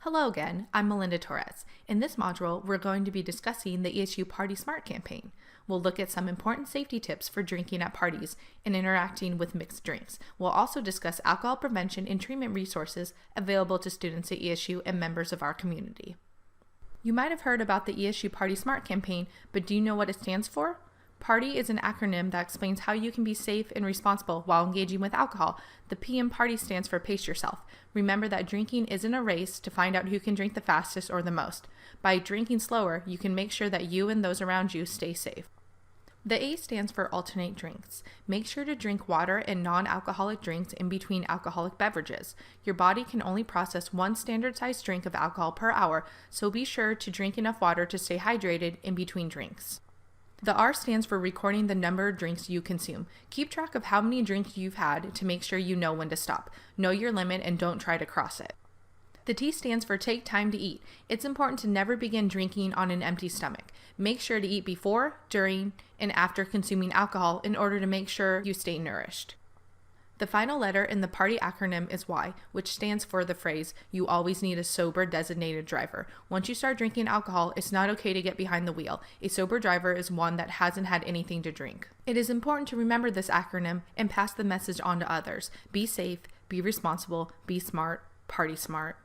Hello again, I'm Melinda Torres. In this module, we're going to be discussing the ESU PARTY Smart campaign. We'll look at some important safety tips for drinking at parties and interacting with mixed drinks. We'll also discuss alcohol prevention and treatment resources available to students at ESU and members of our community. You might have heard about the ESU PARTY Smart campaign, but do you know what it stands for? PARTY is an acronym that explains how you can be safe and responsible while engaging with alcohol. The P in PARTY stands for pace yourself. Remember that drinking isn't a race to find out who can drink the fastest or the most. By drinking slower, you can make sure that you and those around you stay safe. The A stands for alternate drinks. Make sure to drink water and non-alcoholic drinks in between alcoholic beverages. Your body can only process one standard-sized drink of alcohol per hour, so be sure to drink enough water to stay hydrated in between drinks. The R stands for recording the number of drinks you consume. Keep track of how many drinks you've had to make sure you know when to stop. Know your limit and don't try to cross it. The T stands for take time to eat. It's important to never begin drinking on an empty stomach. Make sure to eat before, during, and after consuming alcohol in order to make sure you stay nourished. The final letter in the PARTY acronym is Y, which stands for the phrase, you always need a sober designated driver. Once you start drinking alcohol, it's not okay to get behind the wheel. A sober driver is one that hasn't had anything to drink. It is important to remember this acronym and pass the message on to others. Be safe, be responsible, be smart, party smart.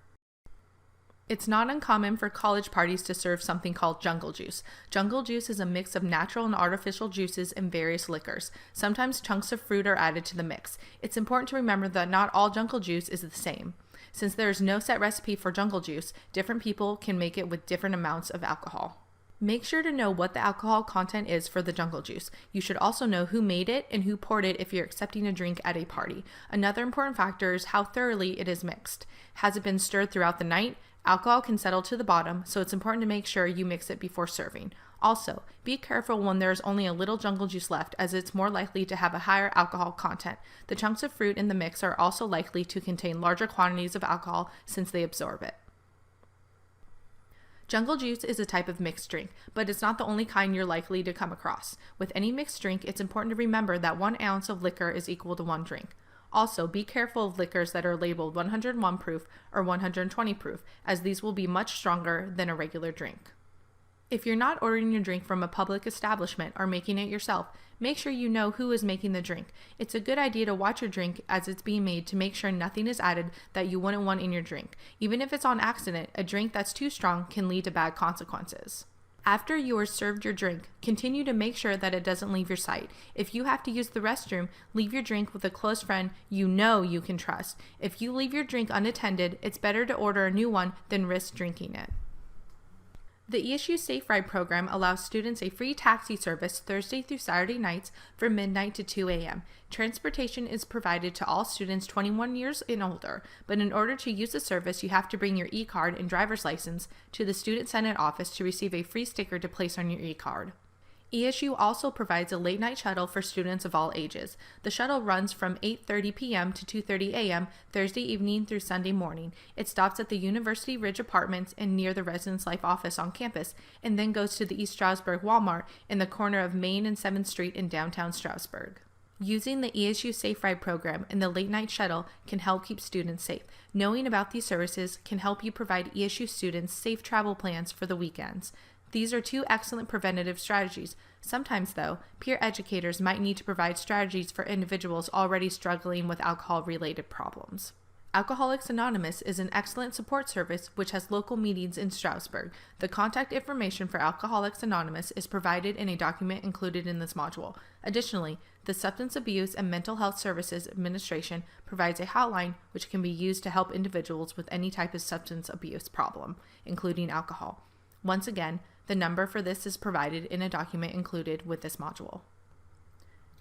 It's not uncommon for college parties to serve something called jungle juice. Jungle juice is a mix of natural and artificial juices and various liquors. Sometimes chunks of fruit are added to the mix. It's important to remember that not all jungle juice is the same. Since there is no set recipe for jungle juice, different people can make it with different amounts of alcohol. Make sure to know what the alcohol content is for the jungle juice. You should also know who made it and who poured it if you're accepting a drink at a party. Another important factor is how thoroughly it is mixed. Has it been stirred throughout the night? Alcohol can settle to the bottom, so it's important to make sure you mix it before serving. Also, be careful when there's only a little jungle juice left, as it's more likely to have a higher alcohol content. The chunks of fruit in the mix are also likely to contain larger quantities of alcohol since they absorb it. Jungle juice is a type of mixed drink, but it's not the only kind you're likely to come across. With any mixed drink, it's important to remember that 1 ounce of liquor is equal to 1 drink. Also, be careful of liquors that are labeled 101 proof or 120 proof, as these will be much stronger than a regular drink. If you're not ordering your drink from a public establishment or making it yourself, make sure you know who is making the drink. It's a good idea to watch your drink as it's being made to make sure nothing is added that you wouldn't want in your drink. Even if it's on accident, a drink that's too strong can lead to bad consequences. After you are served your drink, continue to make sure that it doesn't leave your sight. If you have to use the restroom, leave your drink with a close friend you know you can trust. If you leave your drink unattended, it's better to order a new one than risk drinking it. The ESU Safe Ride program allows students a free taxi service Thursday through Saturday nights from midnight to 2 a.m. Transportation is provided to all students 21 years and older, but in order to use the service, you have to bring your e-card and driver's license to the Student Senate office to receive a free sticker to place on your e-card. ESU also provides a late-night shuttle for students of all ages. The shuttle runs from 8:30 p.m. to 2:30 a.m. Thursday evening through Sunday morning. It stops at the University Ridge Apartments and near the Residence Life office on campus, and then goes to the East Stroudsburg Walmart in the corner of Main and 7th Street in downtown Stroudsburg. Using the ESU Safe Ride program and the late-night shuttle can help keep students safe. Knowing about these services can help you provide ESU students safe travel plans for the weekends. These are 2 excellent preventative strategies. Sometimes, though, peer educators might need to provide strategies for individuals already struggling with alcohol-related problems. Alcoholics Anonymous is an excellent support service which has local meetings in Stroudsburg. The contact information for Alcoholics Anonymous is provided in a document included in this module. Additionally, the Substance Abuse and Mental Health Services Administration provides a hotline which can be used to help individuals with any type of substance abuse problem, including alcohol. Once again, the number for this is provided in a document included with this module.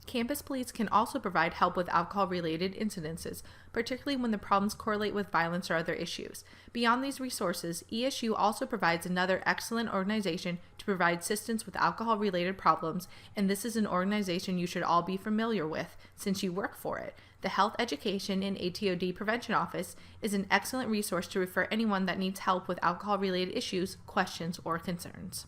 Campus police can also provide help with alcohol-related incidences, particularly when the problems correlate with violence or other issues. Beyond these resources, ESU also provides another excellent organization to provide assistance with alcohol-related problems, and this is an organization you should all be familiar with since you work for it. The Health Education and AToD Prevention Office is an excellent resource to refer anyone that needs help with alcohol-related issues, questions, or concerns.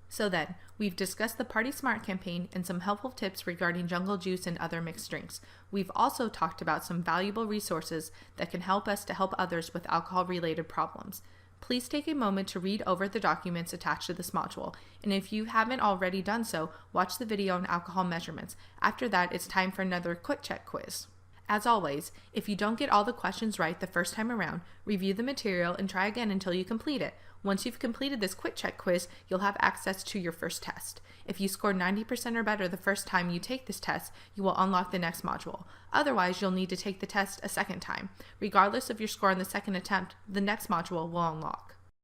So then, we've discussed the Party Smart campaign and some helpful tips regarding jungle juice and other mixed drinks. We've also talked about some valuable resources that can help us to help others with alcohol-related problems. Please take a moment to read over the documents attached to this module, and if you haven't already done so, watch the video on alcohol measurements. After that, it's time for another quick check quiz. As always, if you don't get all the questions right the first time around, review the material and try again until you complete it. Once you've completed this quick check quiz, you'll have access to your first test. If you score 90% or better the first time you take this test, you will unlock the next module. Otherwise, you'll need to take the test a second time. Regardless of your score on the second attempt, the next module will unlock.